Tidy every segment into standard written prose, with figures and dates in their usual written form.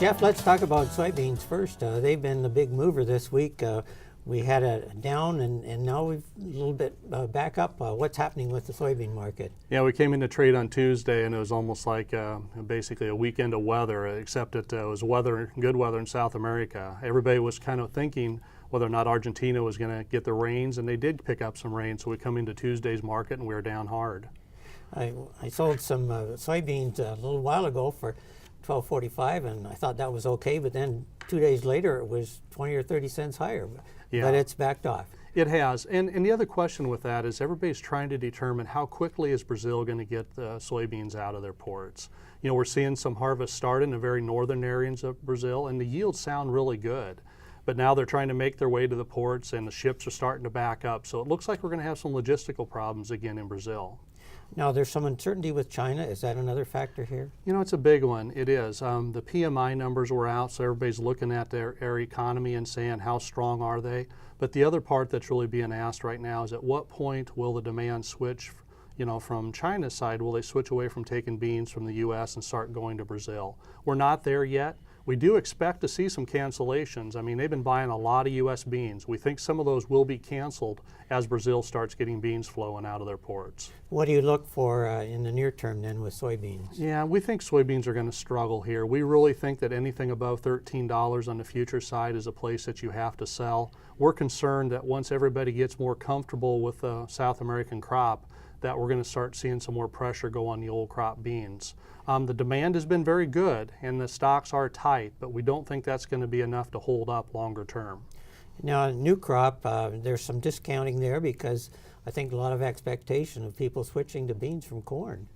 Jeff, let's talk about soybeans first. They've been the big mover this week. We had a down, and now we've a little bit back up. What's happening with the soybean market? Yeah, we came into trade on Tuesday, and it was almost like basically a weekend of weather, except it was good weather in South America. Everybody was kind of thinking whether or not Argentina was going to get the rains, and they did pick up some rain. So we come into Tuesday's market, and we were down hard. I sold some soybeans a little while ago for $12.45, and I thought that was okay. But then 2 days later, it was 20 or 30 cents higher. Yeah. But it's backed off. It has. And the other question with that is everybody's trying to determine how quickly is Brazil going to get the soybeans out of their ports. You know, we're seeing some harvest start in the very northern areas of Brazil, and the yields sound really good. But now they're trying to make their way to the ports, and the ships are starting to back up. So it looks like we're going to have some logistical problems again in Brazil. Now, there's some uncertainty with China. Is that another factor here? You know, it's a big one. It is. The PMI numbers were out, so everybody's looking at their economy and saying how strong are they. But the other part that's really being asked right now is at what point will the demand switch, you know, from China's side? Will they switch away from taking beans from the U.S. and start going to Brazil? We're not there yet. We do expect to see some cancellations. I mean, they've been buying a lot of U.S. beans. We think some of those will be canceled as Brazil starts getting beans flowing out of their ports. What do you look for in the near term then with soybeans? Yeah, we think soybeans are going to struggle here. We really think that anything above $13 on the future side is a place that you have to sell. We're concerned that once everybody gets more comfortable with the South American crop, that we're going to start seeing some more pressure go on the old crop beans. The demand has been very good and the stocks are tight, but we don't think that's going to be enough to hold up longer term. Now, new crop, there's some discounting there because I think a lot of expectation of people switching to beans from corn.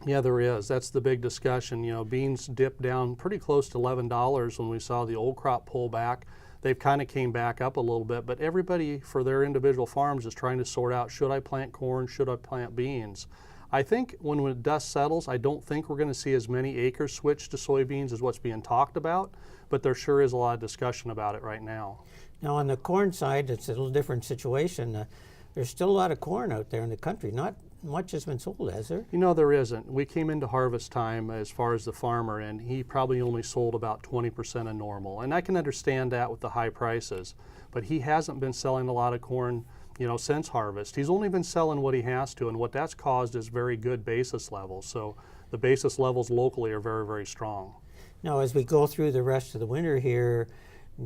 Yeah, there is. That's the big discussion. You know, beans dipped down pretty close to $11 when we saw the old crop pull back. They've kind of came back up a little bit, but everybody for their individual farms is trying to sort out, should I plant corn, should I plant beans? I think when the dust settles, I don't think we're going to see as many acres switch to soybeans as what's being talked about, but there sure is a lot of discussion about it right now. Now on the corn side, it's a little different situation. There's still a lot of corn out there in the country. Not much has been sold, has there? You know, there isn't. We came into harvest time as far as the farmer, and he probably only sold about 20% of normal. And I can understand that with the high prices, but he hasn't been selling a lot of corn, you know, since harvest. He's only been selling what he has to, and what that's caused is very good basis levels. So the basis levels locally are very, very strong. Now, as we go through the rest of the winter here,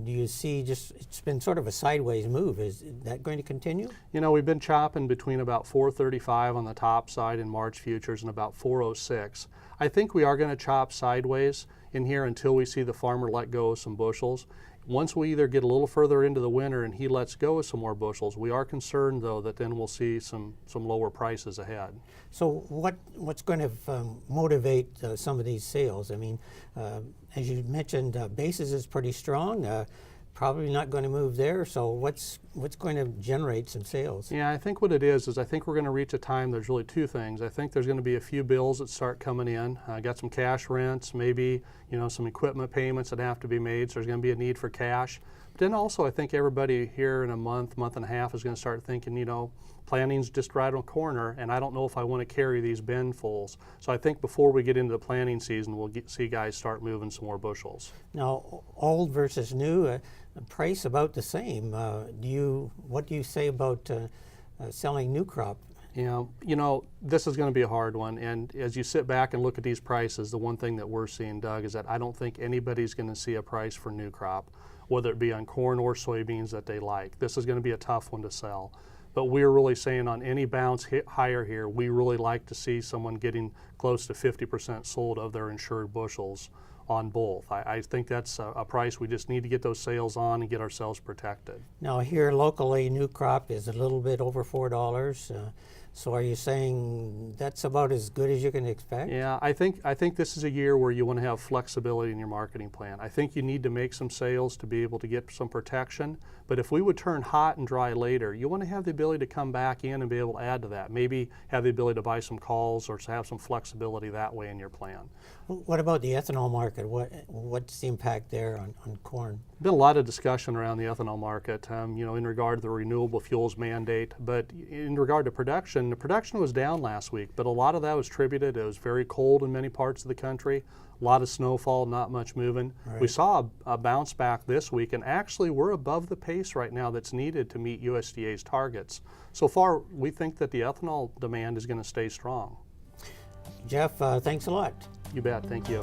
do you see it's been sort of a sideways move. Is that going to continue? You know, we've been chopping between about $4.35 on the top side in March futures and about $4.06. I think we are going to chop sideways in here until we see the farmer let go of some bushels. Once we either get a little further into the winter and he lets go of some more bushels, we are concerned, though, that then we'll see some lower prices ahead. So what's going to motivate some of these sales? I mean, as you mentioned, basis is pretty strong. Probably not going to move there. So what's going to generate some sales? Yeah, I think what it is I think we're going to reach a time. There's really two things. I think there's going to be a few bills that start coming in. Got some cash rents, maybe, you know, some equipment payments that have to be made. So there's going to be a need for cash. But then also, I think everybody here in a month and a half is going to start thinking, you know, planning's just right on the corner, and I don't know if I want to carry these binfuls. So I think before we get into the planting season, we'll see guys start moving some more bushels. Now, old versus new, price about the same. What do you say about selling new crop? You know, this is going to be a hard one. And as you sit back and look at these prices, the one thing that we're seeing, Doug, is that I don't think anybody's going to see a price for new crop, whether it be on corn or soybeans, that they like. This is going to be a tough one to sell. But we're really saying on any bounce higher here, we really like to see someone getting close to 50% sold of their insured bushels on both. I think that's a price we just need to get those sales on and get ourselves protected. Now here locally, new crop is a little bit over $4. So are you saying that's about as good as you can expect? Yeah, I think this is a year where you want to have flexibility in your marketing plan. I think you need to make some sales to be able to get some protection. But if we would turn hot and dry later, you want to have the ability to come back in and be able to add to that. Maybe have the ability to buy some calls or to have some flexibility that way in your plan. What about the ethanol market? What's the impact there on corn? Been a lot of discussion around the ethanol market, you know, in regard to the renewable fuels mandate. But in regard to production, and the production was down last week, but a lot of that was attributed, it was very cold in many parts of the country, a lot of snowfall, not much moving. Right. We saw a bounce back this week, and actually we're above the pace right now that's needed to meet USDA's targets. So far, we think that the ethanol demand is going to stay strong. Jeff, thanks a lot. You bet. Thank you.